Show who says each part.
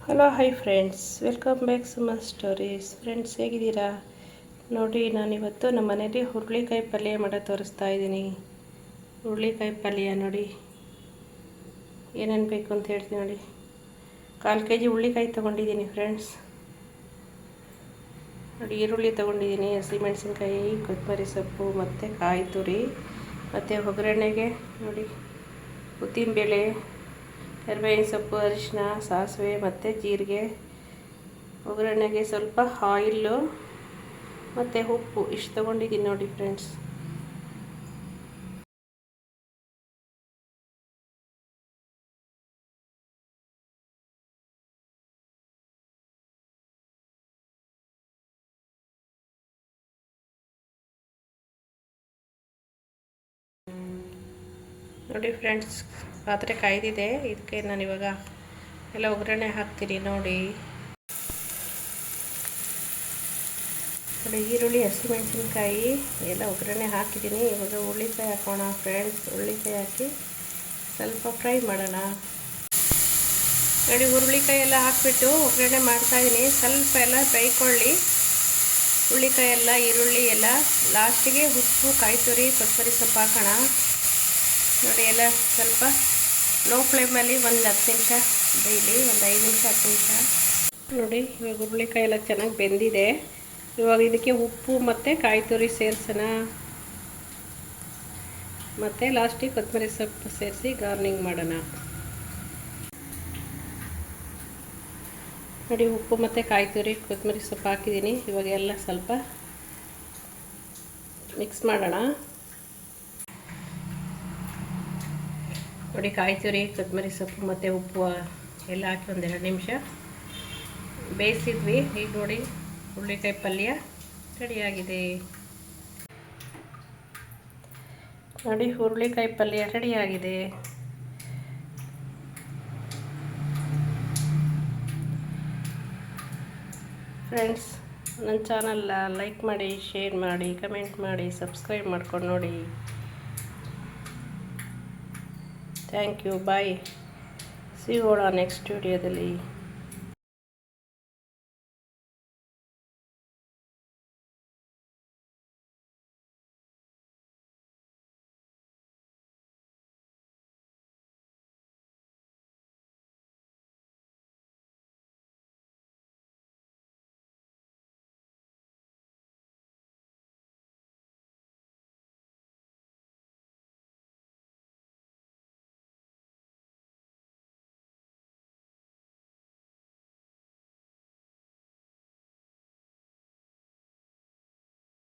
Speaker 1: Hello hi friends, welcome back Suman stories. Friends, ಹೇಗಿದ್ದೀರಾ? ನೋಡಿ, ನಾನಿವತ್ತು ನಮ್ಮ ಮನೇಲಿ ಹುರುಳಿಕಾಯಿ ಪಲ್ಯ ಮಾಡೋದು ತೋರಿಸ್ತಾ ಇದ್ದೀನಿ. ಹುರುಳಿಕಾಯಿ ಪಲ್ಯ ನೋಡಿ ಏನೇನು ಬೇಕು ಅಂತ ಹೇಳ್ತೀನಿ. ನೋಡಿ, 1/4 kg ಹುರುಳಿಕಾಯಿ ತೊಗೊಂಡಿದ್ದೀನಿ ಫ್ರೆಂಡ್ಸ್. ನೋಡಿ, ಈರುಳ್ಳಿ ತೊಗೊಂಡಿದ್ದೀನಿ, ಹಸಿಮೆಣಸಿನ್ಕಾಯಿ, ಕೊತ್ತಂಬರಿ ಸೊಪ್ಪು ಮತ್ತು ಕಾಯಿ ತುರಿ ಮತ್ತು ಒಗ್ಗರಣೆಗೆ ನೋಡಿ ಉದ್ದಿನಬೇಳೆ, ಕರಿಬೇವಿನ ಸೊಪ್ಪು, ಅರಿಶಿನ, ಸಾಸಿವೆ ಮತ್ತು ಜೀರಿಗೆ, ಒಗ್ಗರಣೆಗೆ ಸ್ವಲ್ಪ ಆಯಿಲ್ಲು ಮತ್ತು ಉಪ್ಪು ಇಷ್ಟು ತೊಗೊಂಡಿದ್ದೀನಿ ನೋಡಿ ಫ್ರೆಂಡ್ಸ್. ನೋಡಿ ಫ್ರೆಂಡ್ಸ್, ಪಾತ್ರೆ ಕಾಯ್ದಿದೆ. ಇದಕ್ಕೆ ನಾನು ಇವಾಗ ಎಲ್ಲ ಒಗ್ಗರಣೆ ಹಾಕ್ತೀನಿ. ನೋಡಿ, ಈರುಳ್ಳಿ, ಹಸಿಮೆಣಸಿನ್ಕಾಯಿ ಎಲ್ಲ ಒಗ್ಗರಣೆ ಹಾಕಿದ್ದೀನಿ. ಇವಾಗ ಹುರುಳಿಕಾಯಿ ಹಾಕೋಣ ಫ್ರೆಂಡ್ಸ್. ಹುರುಳಿಕಾಯಿ ಹಾಕಿ ಸ್ವಲ್ಪ ಫ್ರೈ ಮಾಡೋಣ. ನೋಡಿ, ಹುರುಳಿಕಾಯಿ ಎಲ್ಲ ಹಾಕಿಬಿಟ್ಟು ಒಗ್ಗರಣೆ ಮಾಡ್ತಾಯಿದ್ದೀನಿ. ಸ್ವಲ್ಪ ಎಲ್ಲ ಬೇಯ್ಕೊಳ್ಳಿ ಹುರುಳಿಕಾಯಿ ಎಲ್ಲ, ಈರುಳ್ಳಿ ಎಲ್ಲ. ಲಾಸ್ಟಿಗೆ ಉಪ್ಪು, ಕಾಯಿ ತುರಿ, ಕೊತ್ತಂಬರಿ ಸೊಪ್ಪು ಹಾಕೋಣ. ನೋಡಿ, ಎಲ್ಲ ಸ್ವಲ್ಪ ಲೋ ಫ್ಲೇಮಲ್ಲಿ ಒಂದು 10 ನಿಮಿಷ ಬೇಯಲಿ, ಒಂದು 5 ನಿಮಿಷ 10 ನಿಮಿಷ. ನೋಡಿ, ಇವಾಗ ಹುರುಳಿಕಾಯಿ ಎಲ್ಲ ಚೆನ್ನಾಗಿ ಬೆಂದಿದೆ. ಇವಾಗ ಇದಕ್ಕೆ ಉಪ್ಪು ಮತ್ತು ಕಾಯಿ ತುರಿ ಸೇರಿಸೋಣ. ಮತ್ತು ಲಾಸ್ಟಿಗೆ ಕೊತ್ತಂಬರಿ ಸೊಪ್ಪು ಸೇರಿಸಿ ಗಾರ್ನಿಂಗ್ ಮಾಡೋಣ. ನೋಡಿ, ಉಪ್ಪು ಮತ್ತು ಕಾಯಿ ತುರಿ, ಕೊತ್ತಂಬರಿ ಸೊಪ್ಪು ಹಾಕಿದ್ದೀನಿ. ಇವಾಗ ಎಲ್ಲ ಸ್ವಲ್ಪ ಮಿಕ್ಸ್ ಮಾಡೋಣ. ನೋಡಿ, ಕಾಯಿ ತುರಿ, ಕೊತ್ತಂಬರಿ ಸೊಪ್ಪು ಮತ್ತು ಉಪ್ಪು ಎಲ್ಲ ಹಾಕಿ ಒಂದು 2 ನಿಮಿಷ ಬೇಯಿಸಿದ್ವಿ. ಈಗ ನೋಡಿ, ಹುರುಳಿಕಾಯಿ ಪಲ್ಯ ರೆಡಿಯಾಗಿದೆ. ನೋಡಿ, ಹುರುಳಿಕಾಯಿ ಪಲ್ಯ ರೆಡಿಯಾಗಿದೆ. ಫ್ರೆಂಡ್ಸ್, ನನ್ನ ಚಾನಲ್ನ ಲೈಕ್ ಮಾಡಿ, ಶೇರ್ ಮಾಡಿ, ಕಮೆಂಟ್ ಮಾಡಿ, ಸಬ್ಸ್ಕ್ರೈಬ್ ಮಾಡ್ಕೊಂಡು ನೋಡಿ. Thank you, bye. See you all next ವಿಡಿಯೋದಲ್ಲಿ.